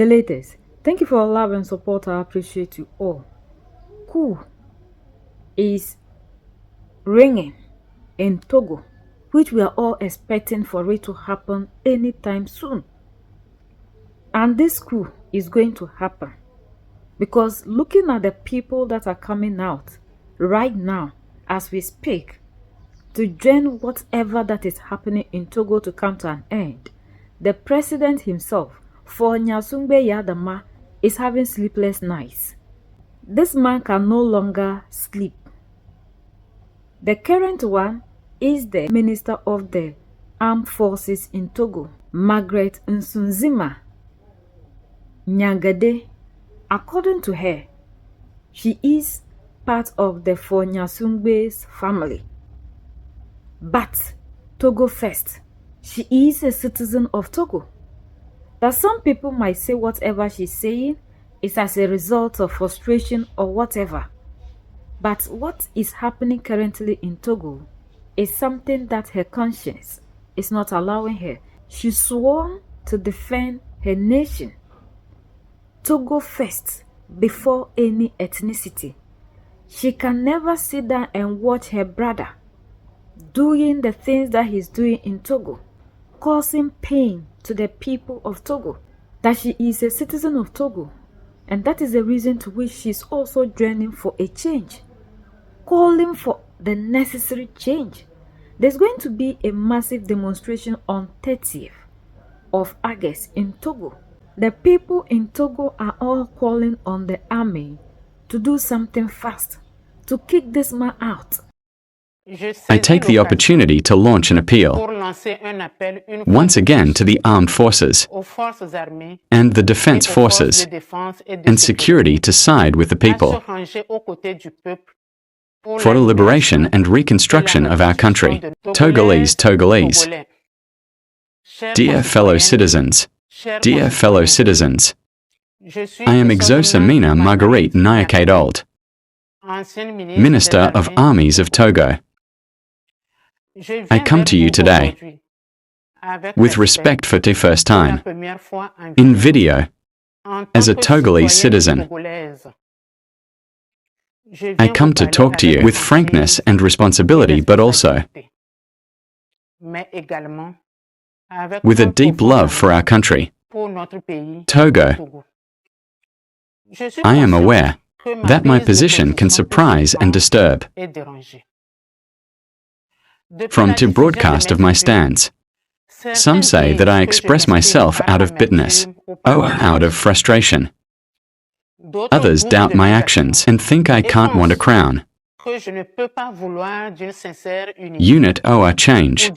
The latest. Thank you for your love and support. I appreciate you all. Coup is ringing in Togo, which we are all expecting for it to happen anytime soon. And this coup is going to happen because looking at the people that are coming out right now as we speak to join whatever that is happening in Togo to come to an end, the president himself, for Nyasungbe Yadama, is having sleepless nights. This man can no longer sleep. The current one is the Minister of the Armed Forces in Togo, Margaret Nsunzima Nyangade. According to her, she is part of the Nyasungbe's family. But Togo first, she is a citizen of Togo. That some people might say whatever she's saying is as a result of frustration or whatever. But what is happening currently in Togo is something that her conscience is not allowing her. She swore to defend her nation. Togo first, before any ethnicity. She can never sit down and watch her brother doing the things that he's doing in Togo, causing pain to the people of Togo. That she is a citizen of Togo, and that is the reason to which she's also joining for a change, calling for the necessary change. There's going to be a massive demonstration on 30th of August in Togo. The people in Togo are all calling on the army to do something fast, to kick this man out. I take the opportunity to launch an appeal, once again to the armed forces and the defense forces and security to side with the people for the liberation and reconstruction of our country. Togolese. Dear fellow citizens, I am Exosamina Marguerite Nyakadold, Minister of Armies of Togo. I come to you today with respect for the first time, in video, as a Togolese citizen. I come to talk to you with frankness and responsibility, but also with a deep love for our country, Togo. I am aware that my position can surprise and disturb. From the broadcast of my stance, some say that I express myself out of bitterness, out of frustration. Others doubt my actions and think I can't want a crown. Unit or change.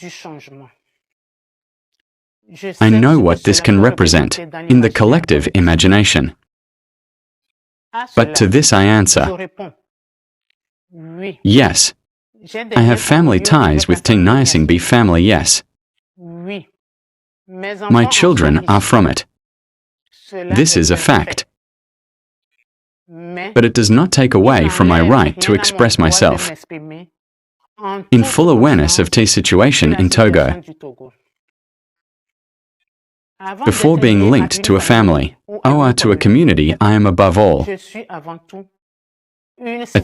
I know what this can represent in the collective imagination. But to this I answer, yes. I have family ties with the Nyasungbe family, yes. My children are from it. This is a fact. But it does not take away from my right to express myself in full awareness of the situation in Togo. Before being linked to a family or to a community, I am above all a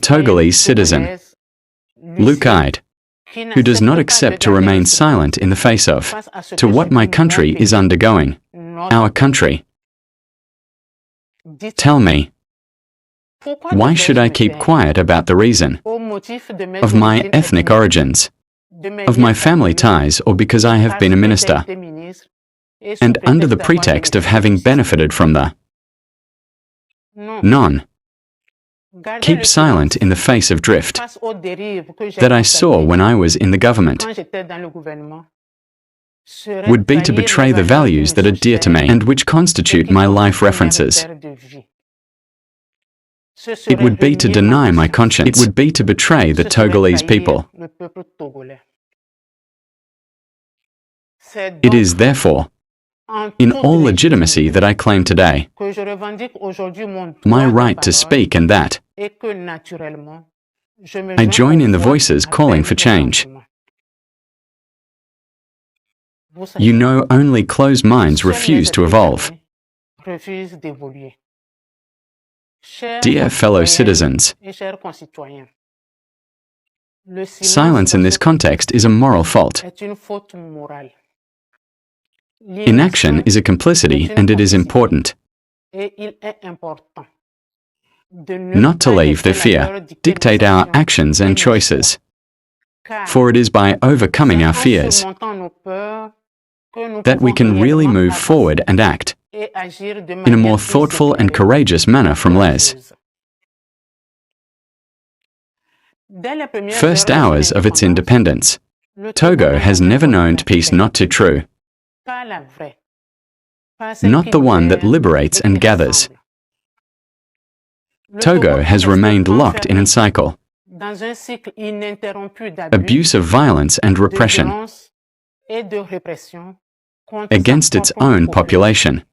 Togolese citizen, blue-eyed, who does not accept to remain silent in the face of to what my country is undergoing, our country. Tell me, why should I keep quiet about the reason of my ethnic origins, of my family ties, or because I have been a minister, and under the pretext of having benefited from the none? Keep silent in the face of drift that I saw when I was in the government would be to betray the values that are dear to me and which constitute my life references. It would be to deny my conscience. It would be to betray the Togolese people. It is therefore in all legitimacy that I claim today my right to speak, and that I join in the voices calling for change. You know, only closed minds refuse to evolve. Dear fellow citizens, silence in this context is a moral fault. Inaction is a complicity, and it is important not to leave the fear dictate our actions and choices. For it is by overcoming our fears that we can really move forward and act in a more thoughtful and courageous manner from Les. First hours of its independence, Togo has never known peace not too true, not the one that liberates and gathers. Togo has remained locked in a cycle, abuse of violence and repression against its own population.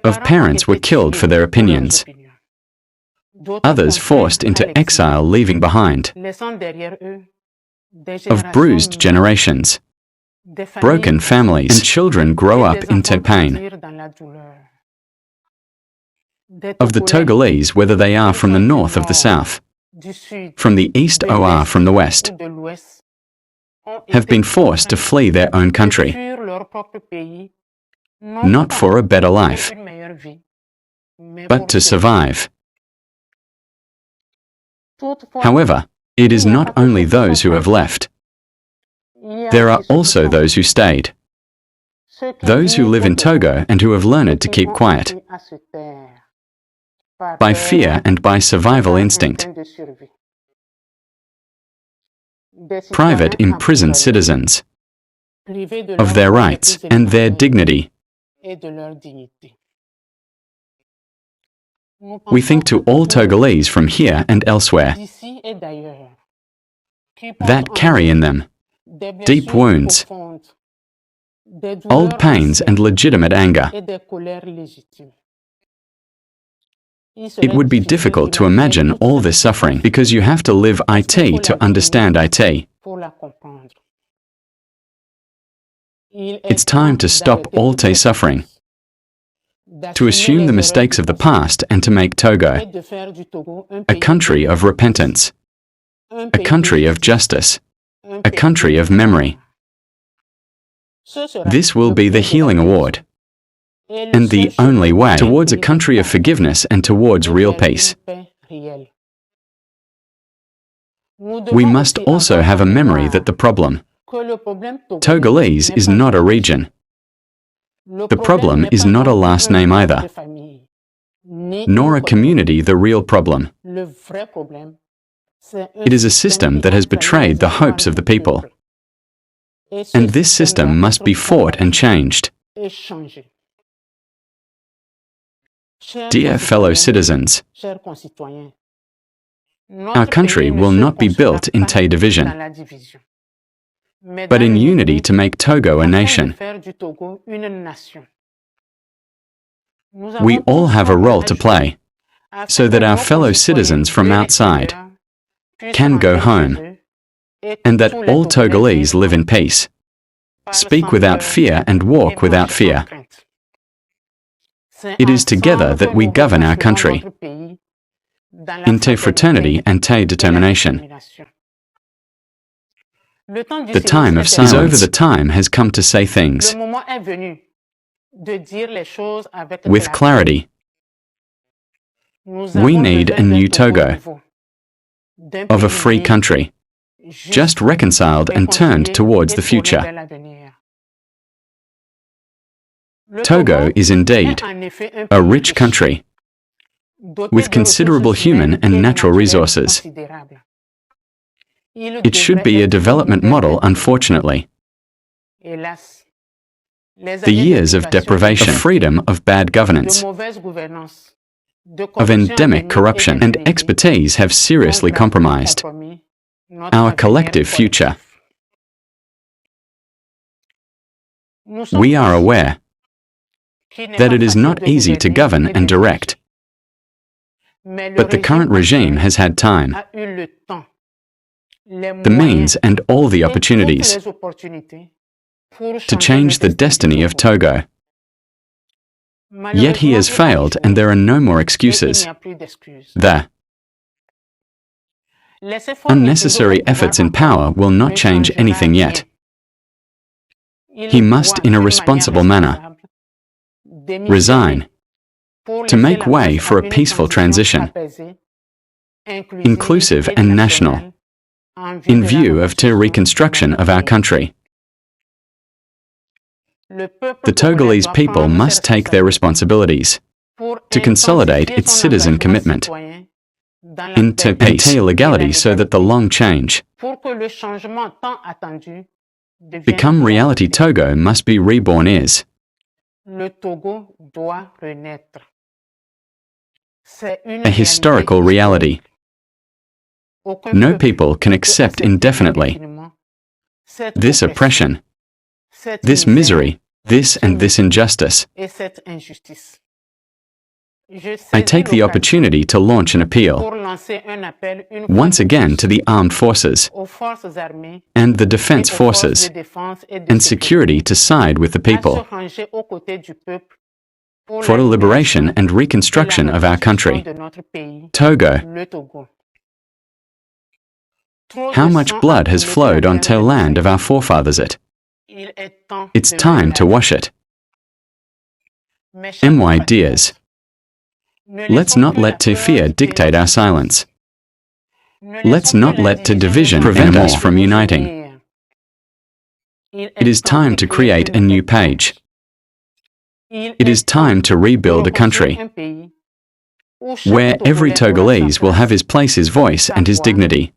Of parents were killed for their opinions, others forced into exile leaving behind, of bruised generations, broken families, and children grow up into pain. Of the Togolese, whether they are from the north or the south, from the east or from the west, have been forced to flee their own country, not for a better life, but to survive. However, it is not only those who have left. There are also those who stayed, those who live in Togo and who have learned to keep quiet, by fear and by survival instinct. Private imprisoned citizens, of their rights and their dignity. We think to all Togolese from here and elsewhere that carry in them deep wounds, old pains and legitimate anger. It would be difficult to imagine all this suffering because you have to live it to understand it. It's time to stop all suffering, to assume the mistakes of the past and to make Togo a country of repentance, a country of justice, a country of memory. This will be the healing award, and the only way towards a country of forgiveness and towards real peace. We must also have a memory that the problem, Togolese, is not a region. The problem is not a last name either, nor a community the real problem. It is a system that has betrayed the hopes of the people. And this system must be fought and changed. Dear fellow citizens, our country will not be built in division, but in unity to make Togo a nation. We all have a role to play, so that our fellow citizens from outside can go home, and that all Togolese live in peace, speak without fear and walk without fear. It is together that we govern our country, into fraternity and determination. The time of silence is over. The time has come to say things with clarity. We need a new Togo, of a free country, just reconciled and turned towards the future. Togo is indeed a rich country, with considerable human and natural resources. It should be a development model, unfortunately. The years of deprivation, of freedom, of bad governance, of endemic corruption and expertise have seriously compromised our collective future. We are aware that it is not easy to govern and direct, but the current regime has had time, the means and all the opportunities to change the destiny of Togo. Yet he has failed and there are no more excuses. There. Unnecessary efforts in power will not change anything yet. He must, in a responsible manner, resign to make way for a peaceful transition, inclusive and national, in view of the reconstruction of our country. The Togolese people must take their responsibilities to consolidate its citizen commitment into peace and legality so that the long change become reality. Togo must be reborn is a historical reality. No people can accept indefinitely this oppression, this misery, this and this injustice. I take the opportunity to launch an appeal once again to the armed forces and the defense forces and security to side with the people for the liberation and reconstruction of our country. Togo. How much blood has flowed onto the land of our forefathers? It's time to wash it. My dears, let's not let to fear dictate our silence. Let's not let to division prevent us from uniting. It is time to create a new page. It is time to rebuild a country where every Togolese will have his place, his voice, and his dignity.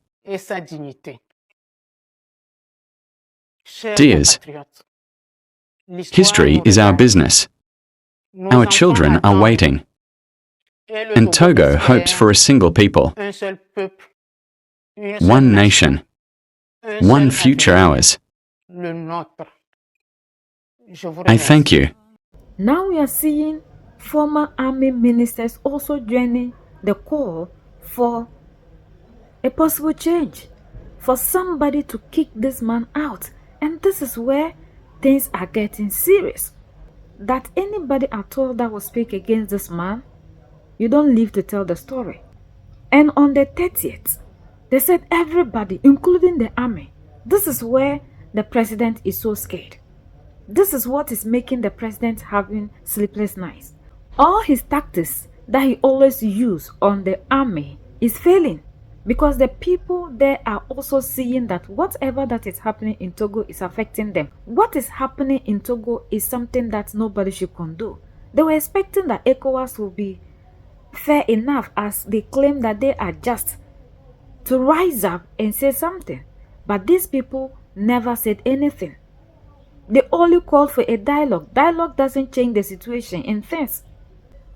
Dears, history is our business. Our children are waiting. And Togo hopes for a single people, one nation, one future ours. I thank you. Now we are seeing former army ministers also joining the call for a possible change, for somebody to kick this man out. And this is where things are getting serious. That anybody at all that will speak against this man, you don't live to tell the story. And on the 30th, they said everybody, including the army. This is where the president is so scared. This is what is making the president having sleepless nights. All his tactics that he always uses on the army is failing, because the people there are also seeing that whatever that is happening in Togo is affecting them. What is happening in Togo is something that nobody should condone. They were expecting that ECOWAS will be fair enough, as they claim that they are just, to rise up and say something. But these people never said anything. They only called for a dialogue. Dialogue doesn't change the situation in things.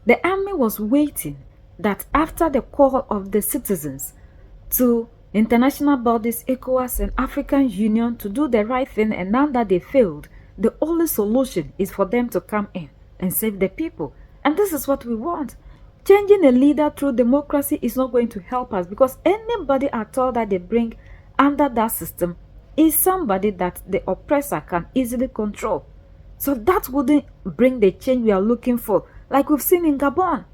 The army was waiting that after the call of the citizens to international bodies, ECOWAS and African Union, to do the right thing, and now that they failed, the only solution is for them to come in and save the people. And this is what we want. Changing a leader through democracy is not going to help us, because anybody at all that they bring under that system is somebody that the oppressor can easily control. So that wouldn't bring the change we are looking for, like we've seen in Gabon.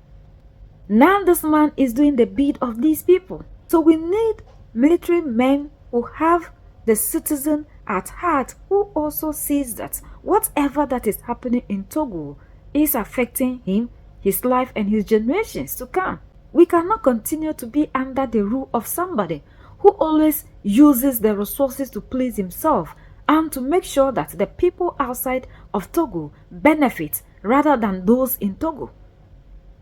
Now this man is doing the bid of these people. So we need military men who have the citizen at heart, who also sees that whatever that is happening in Togo is affecting him, his life, and his generations to come. We cannot continue to be under the rule of somebody who always uses the resources to please himself and to make sure that the people outside of Togo benefit rather than those in Togo.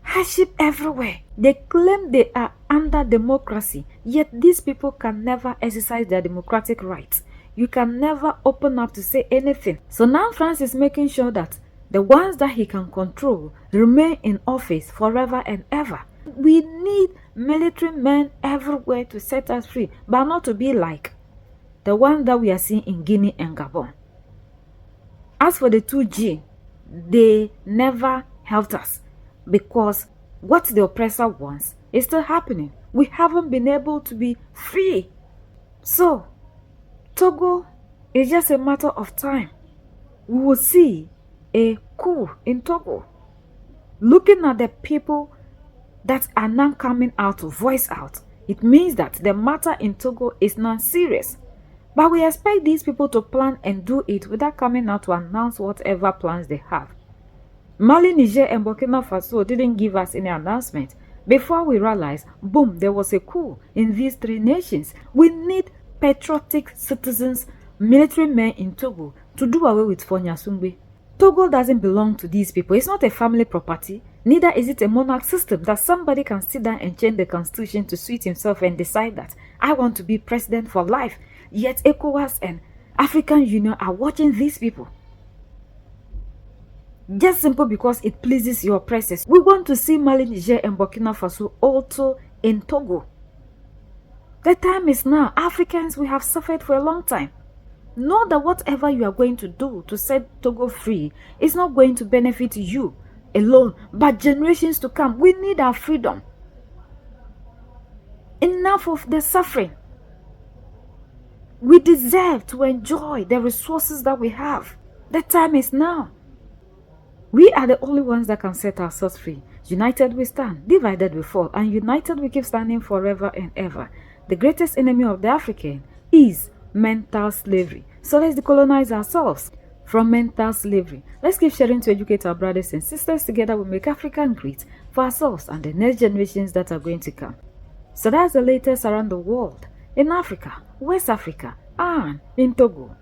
Hardship everywhere. They claim they are under democracy, yet these people can never exercise their democratic rights. You can never open up to say anything. So now France is making sure that the ones that he can control remain in office forever and ever. We need military men everywhere to set us free, but not to be like the one that we are seeing in Guinea and Gabon. As for the 2G, they never helped us, because what the oppressor wants is still happening. We haven't been able to be free. So, Togo is just a matter of time. We will see a coup in Togo. Looking at the people that are now coming out to voice out, it means that the matter in Togo is not serious. But we expect these people to plan and do it without coming out to announce whatever plans they have. Mali, Niger, and Burkina Faso didn't give us any announcement. Before we realized, boom, there was a coup in these three nations. We need patriotic citizens, military men in Togo to do away with Fonyasungbe. Togo doesn't belong to these people. It's not a family property. Neither is it a monarch system that somebody can sit down and change the constitution to suit himself and decide that I want to be president for life. Yet ECOWAS and African Union are watching these people. Just simple because it pleases your presses. We want to see Mali, Niger, and Burkina Faso also in Togo. The time is now. Africans, we have suffered for a long time. Know that whatever you are going to do to set Togo free is not going to benefit you alone, but generations to come. We need our freedom. Enough of the suffering. We deserve to enjoy the resources that we have. The time is now. We are the only ones that can set ourselves free. United we stand, divided we fall, and united we keep standing forever and ever. The greatest enemy of the African is mental slavery. So let's decolonize ourselves from mental slavery. Let's keep sharing to educate our brothers and sisters. Together we make Africa great for ourselves and the next generations that are going to come. So that's the latest around the world, in Africa, West Africa, and in Togo.